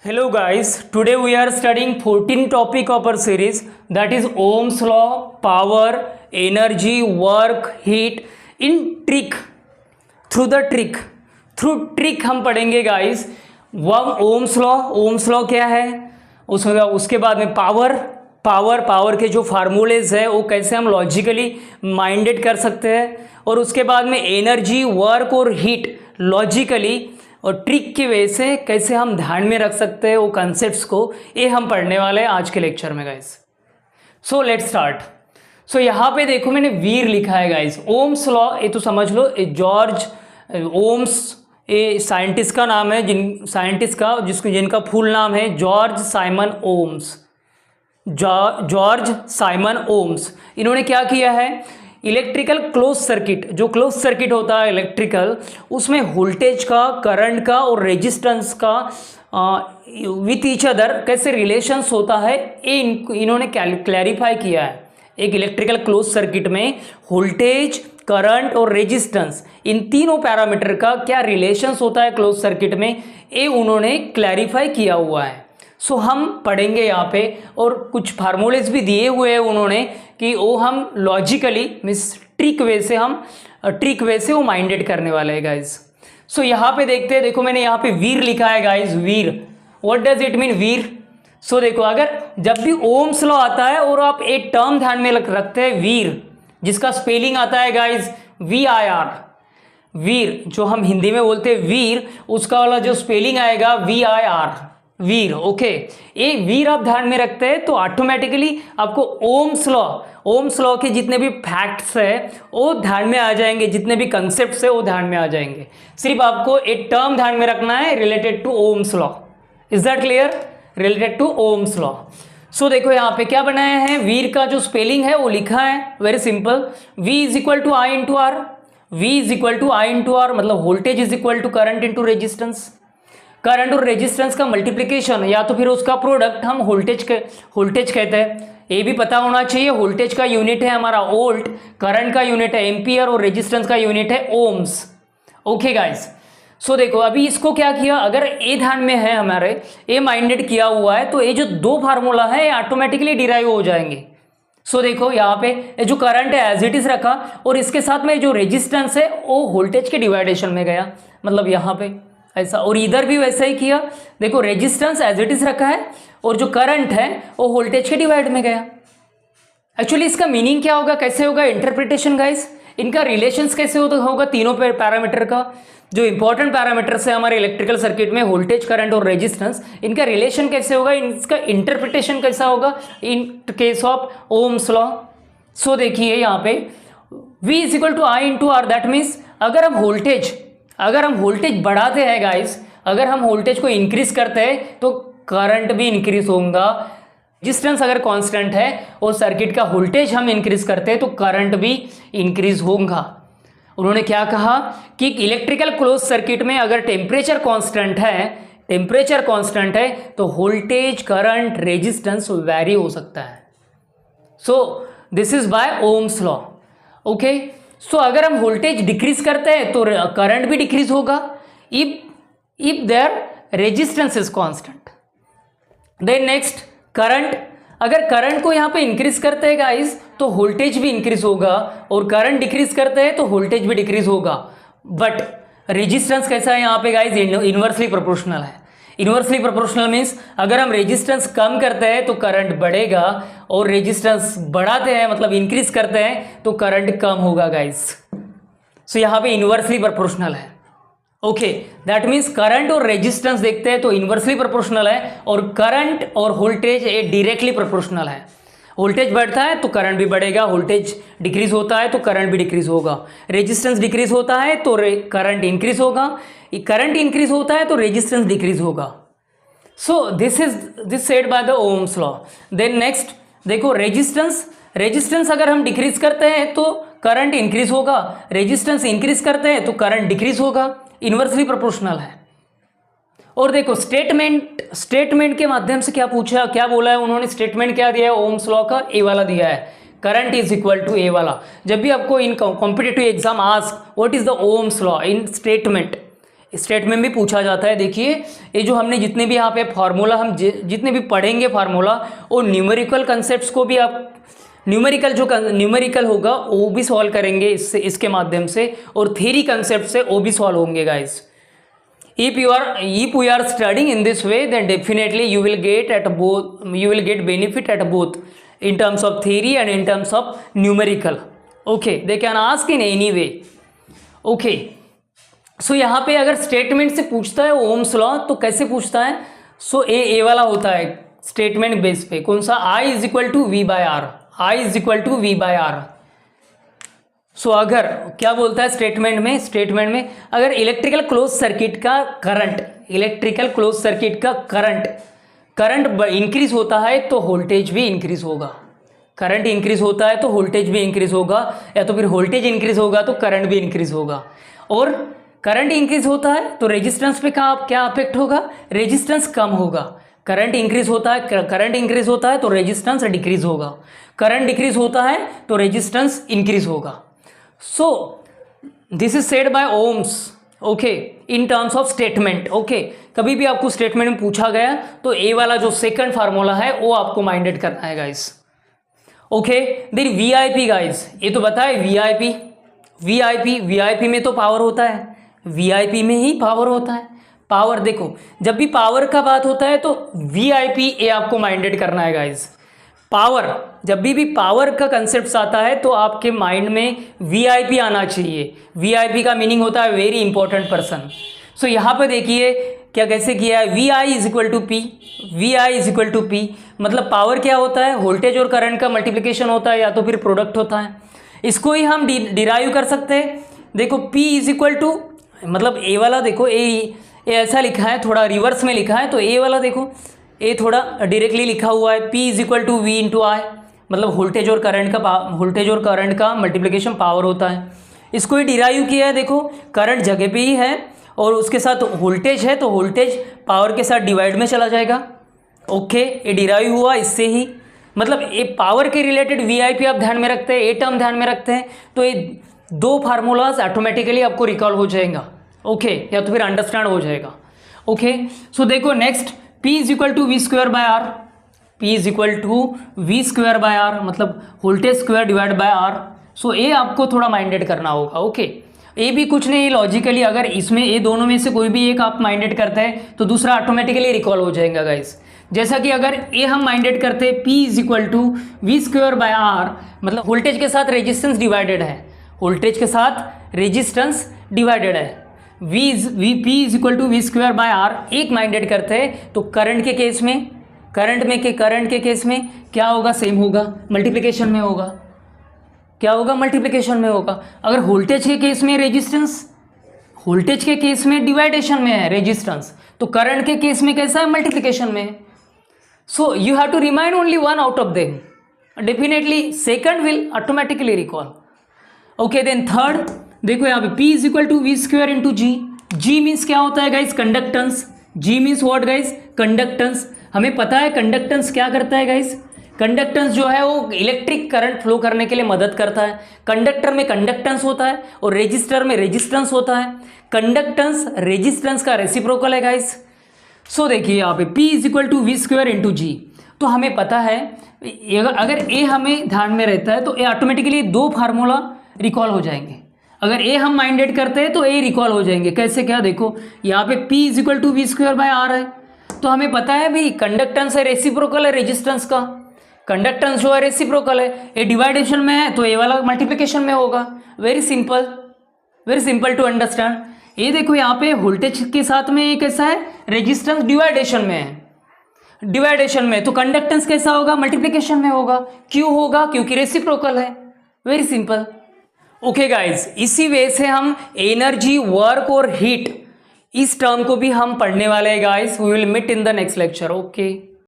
Hello guys, today we are studying 14 topic of our series, that is Ohm's law, power, energy, work, heat in trick, through trick हम पढ़ेंगे guys। वह Ohm's law क्या है, उसके बाद में power के जो फार्मूलेज है वो कैसे हम लॉजिकली माइंडेड कर सकते हैं, और उसके बाद में एनर्जी, वर्क और हीट लॉजिकली और ट्रिक की वजह से कैसे हम ध्यान में रख सकते हैं वो कॉन्सेप्ट्स को, ये हम पढ़ने वाले हैं आज के लेक्चर में guys. So let's start. So यहाँ पे देखो मैंने वीर लिखा है गाइस। ओम्स लॉ ये तो समझ लो, जॉर्ज ओम्स ये साइंटिस्ट का नाम है, जिनका फुल नाम है George Simon Ohms. George Simon Ohms इन्होंने क्या किया है, इलेक्ट्रिकल क्लोज सर्किट, जो क्लोज सर्किट होता है इलेक्ट्रिकल, उसमें वोल्टेज का, करंट का और रेजिस्टेंस का विथ ईच अदर कैसे रिलेशंस होता है, ये इन्होंने क्लैरिफाई किया है। एक इलेक्ट्रिकल क्लोज सर्किट में वोल्टेज, करंट और रेजिस्टेंस, इन तीनों पैरामीटर का क्या रिलेशंस होता है क्लोज सर्किट में, ये उन्होंने क्लैरिफाई किया हुआ है। सो हम पढ़ेंगे यहाँ पे, और कुछ फार्मूलेज भी दिए हुए हैं उन्होंने कि वो हम लॉजिकली मीन्स ट्रिक वे से वो माइंडेड करने वाले हैं गाइज। सो यहाँ पे देखते हैं, देखो मैंने यहाँ पे वीर लिखा है गाइज। वीर, व्हाट डज इट मीन वीर? सो देखो, अगर जब भी ओम्स लॉ आता है और आप एक टर्म ध्यान में रखते हैं वीर, जिसका स्पेलिंग आता है गाइज VIR, वीर जो हम हिंदी में बोलते हैं वीर, उसका वाला जो स्पेलिंग आएगा VIR, वीर। ओके, ये वीर आप ध्यान में रखते हैं तो ऑटोमेटिकली आपको ओम्स लॉ के जितने भी फैक्ट्स है वो ध्यान में आ जाएंगे, जितने भी कंसेप्ट्स है वो ध्यान में आ जाएंगे। सिर्फ आपको एक टर्म ध्यान में रखना है related to Ohm's law. Is that clear? Related to Ohm's law. So देखो यहाँ पे क्या बनाया है, वीर का जो स्पेलिंग है वो लिखा है very simple, V is equal to I into R. V is equal to I into R मतलब voltage is equal to current into resistance. Current और रेजिस्टेंस का मल्टीप्लिकेशन या तो फिर उसका प्रोडक्ट हम वोल्टेज कहते हैं। ये भी पता होना चाहिए, वोल्टेज का यूनिट है हमारा वोल्ट, करंट का यूनिट है एम्पियर और रेजिस्टेंस का यूनिट है ओम्स। ओके गाइस, सो देखो अभी इसको क्या किया, अगर ए ध्यान में है हमारे, ए माइंडेड किया हुआ है, तो ये जो दो फार्मूला है ये ऑटोमेटिकली डिराइव हो जाएंगे। सो देखो यहाँ पे ये जो करंट है एज इट इज रखा, और इसके साथ में जो रेजिस्टेंस है वो वोल्टेज के डिवाइडेशन में गया, मतलब यहाँ पे ऐसा, और इधर भी वैसा ही किया। देखो रेजिस्टेंस एज इट इज रखा है और जो करंट है वो वोल्टेज के डिवाइड में गया। एक्चुअली इसका मीनिंग क्या होगा, कैसे होगा इंटरप्रिटेशन गाइस, इनका रिलेशंस कैसे होगा तीनों पैरामीटर का, जो इंपॉर्टेंट पैरामीटर्स है हमारे इलेक्ट्रिकल सर्किट में, वोल्टेज, करंट और रेजिस्टेंस, इनका रिलेशन कैसे होगा, इसका इंटरप्रिटेशन कैसा होगा in case of Ohm's law. So देखिए यहाँ पे V is equal to I into R, that means अगर हम वोल्टेज बढ़ाते हैं गाइस, अगर हम वोल्टेज को इंक्रीज करते हैं तो करंट भी इंक्रीज होगा। रेजिस्टेंस अगर कांस्टेंट है और सर्किट का वोल्टेज हम इंक्रीज करते हैं तो करंट भी इंक्रीज होगा। उन्होंने क्या कहा कि इलेक्ट्रिकल क्लोज सर्किट में अगर टेम्परेचर कांस्टेंट है तो वोल्टेज, करंट, रेजिस्टेंस वेरी हो सकता है। So this is by Ohm's law. Okay, so अगर हम वोल्टेज डिक्रीज करते हैं तो करंट भी डिक्रीज होगा if there resistance is constant. Then next current, अगर करंट को यहाँ पे इंक्रीज करते हैं गाइस तो वोल्टेज भी इंक्रीज होगा, और करंट डिक्रीज करते हैं तो वोल्टेज भी डिक्रीज होगा। बट रेजिस्टेंस कैसा है यहाँ पे गाइस, इनवर्सली प्रोपोर्शनल है। इनवर्सली प्रोपोर्शनल मीन्स अगर हम रेजिस्टेंस कम करते हैं तो करंट बढ़ेगा, और रेजिस्टेंस बढ़ाते हैं मतलब इंक्रीज करते हैं तो करंट कम होगा गाइस। सो यहाँ पे इनवर्सली प्रोपोर्शनल है। ओके, दैट मीन्स करंट और रेजिस्टेंस देखते हैं तो इनवर्सली प्रोपोर्शनल है, और करंट और वोल्टेज ये डायरेक्टली प्रोपोर्शनल है। वोल्टेज बढ़ता है तो करंट भी बढ़ेगा, वोल्टेज डिक्रीज होता है तो करंट भी डिक्रीज होगा, रेजिस्टेंस डिक्रीज होता है तो करंट इंक्रीज होगा, करंट इंक्रीज होता है तो रेजिस्टेंस डिक्रीज होगा। So this said by the ohms law. Then next देखो रेजिस्टेंस अगर हम डिक्रीज करते हैं तो करंट इंक्रीज होगा, रेजिस्टेंस इंक्रीज करते हैं तो करंट डिक्रीज होगा, इनवर्सली प्रोपोर्शनल है। और देखो स्टेटमेंट के माध्यम से क्या बोला है उन्होंने, स्टेटमेंट क्या दिया है ओम्स लॉ का, ए वाला दिया है, current is equal to A वाला। जब भी आपको in competitive exam ask what is the ohms law in statement, statement भी पूछा जाता है। देखिए ये जो हमने जितने भी यहाँ पे फार्मूला हम जितने भी पढ़ेंगे फार्मूला, वो न्यूमेरिकल कंसेप्ट्स को भी आप न्यूमेरिकल होगा वो भी सॉल्व करेंगे इसके माध्यम से, और थ्योरी कंसेप्ट से वो भी सॉल्व होंगे guys. If you are studying in this way, then definitely you will get benefit at both in terms of theory and in terms of numerical. Okay, they can ask in any way. Okay, so यहाँ पे अगर statement से पूछता है Ohm's law तो कैसे पूछता है? सो ए वाला होता है स्टेटमेंट बेस पे, कौन सा? I is equal to V by R. So अगर क्या बोलता है स्टेटमेंट में अगर इलेक्ट्रिकल क्लोज सर्किट का करंट इंक्रीज होता है तो वोल्टेज भी इंक्रीज होगा, करंट इंक्रीज होता है तो वोल्टेज भी इंक्रीज होगा, या तो फिर वोल्टेज इंक्रीज होगा तो करंट भी इंक्रीज होगा। और करंट इंक्रीज होता है तो रेजिस्टेंस पे क्या अफेक्ट होगा? रेजिस्टेंस कम होगा। करंट इंक्रीज होता है तो रेजिस्टेंस डिक्रीज होगा, करंट डिक्रीज होता है तो रेजिस्टेंस इंक्रीज होगा। So this is said by Ohms, okay, in terms of statement, okay। कभी भी आपको स्टेटमेंट में पूछा गया तो ए वाला जो सेकंड फार्मूला है वो आपको माइंडेड करना है guys, okay. Then VIP guys, ये तो बताए वीआईपी में तो पावर होता है, वीआईपी में ही पावर होता है। पावर देखो, जब भी पावर का बात होता है तो वीआईपी ये आपको माइंडेड करना है गाइस। पावर, जब भी पावर का कंसेप्ट आता है तो आपके माइंड में वीआईपी आना चाहिए। वीआईपी का मीनिंग होता है वेरी इंपॉर्टेंट पर्सन। सो यहाँ पे देखिए क्या कैसे किया है, V I is equal to P, मतलब पावर क्या होता है? वोल्टेज और करंट का मल्टीप्लिकेशन होता है या तो फिर प्रोडक्ट होता है। इसको ही हम डिराइव कर सकते हैं। देखो P इज इक्वल टू, मतलब ए वाला देखो ए ऐसा लिखा है, थोड़ा रिवर्स में लिखा है, तो ए वाला देखो ए थोड़ा डायरेक्टली लिखा हुआ है, P is equal to V into I, मतलब वोल्टेज और करंट का मल्टीप्लिकेशन पावर होता है। इसको ही डिराइव किया है, देखो करंट जगह पे ही है और उसके साथ वोल्टेज है तो वोल्टेज पावर के साथ डिवाइड में चला जाएगा, ओके। ये डिराइव हुआ इससे ही, मतलब ये पावर के रिलेटेड वीआईपी आप ध्यान में रखते हैं, ए टर्म ध्यान में रखते हैं तो ये दो फार्मूलाज ऑटोमेटिकली आपको रिकॉल हो जाएगा, ओके, या तो फिर अंडरस्टैंड हो जाएगा, ओके। सो देखो next P is equal to V square by R, मतलब voltage square divide by R. So ये आपको थोड़ा माइंडेड करना होगा, ओके। ये भी कुछ नहीं, लॉजिकली अगर इसमें ये दोनों में से कोई भी एक आप माइंडेड करते हैं तो दूसरा ऑटोमेटिकली रिकॉल हो जाएगा गाइस। जैसा कि अगर ये हम माइंडेड करते हैं P is equal to V square by R, मतलब वोल्टेज के साथ रेजिस्टेंस डिवाइडेड है, P is equal to V square by R एक माइंडेड करते हैं तो करंट के केस में क्या होगा? सेम होगा, मल्टीप्लिकेशन में होगा। क्या होगा? मल्टीप्लिकेशन में होगा। अगर वोल्टेज के केस में डिवाइडेशन में है रेजिस्टेंस, तो करंट के केस में कैसा है? मल्टीप्लिकेशन में है। So you have to remind only one out of them, definitely second will automatically recall, okay. Then third देखो यहाँ पे P is equal to V square into G means क्या होता है guys? Conductance. G means what guys? Conductance. हमें पता है conductance क्या करता है गाइस? कंडक्टेंस जो है वो इलेक्ट्रिक करंट फ्लो करने के लिए मदद करता है। कंडक्टर में कंडक्टेंस होता है और रेजिस्टर में रेजिस्टेंस होता है। कंडक्टेंस रेजिस्टेंस का रेसिप्रोकल है गाइस। सो देखिए यहाँ पे P is equal to V square into G, तो हमें पता है अगर ए हमें ध्यान में रहता है तो ए ऑटोमेटिकली दो फार्मूला रिकॉल हो जाएंगे। अगर ए हम माइंडेड करते हैं तो ए रिकॉल हो जाएंगे। कैसे? क्या देखो यहाँ पे P is equal to V square by R है, तो हमें पता है भाई कंडक्टेंस है रेसिप्रोकल है रेजिस्टेंस का। कंडक्टेंस जो है रेसिप्रोकल है, ए डिवाइडेशन में है तो ए वाला मल्टीप्लिकेशन में होगा। Very simple to understand. ये देखो यहाँ पे वोल्टेज के साथ में ये कैसा है? रेजिस्टेंस डिवाइडेशन में है, तो कंडक्टेंस कैसा होगा? मल्टीप्लिकेशन में होगा। क्यों होगा? क्योंकि रेसिप्रोकल है। Very simple, okay guys. इसी वे से हम एनर्जी, वर्क और हीट इस टर्म को भी हम पढ़ने वाले हैं guys. We will meet in the next lecture, okay.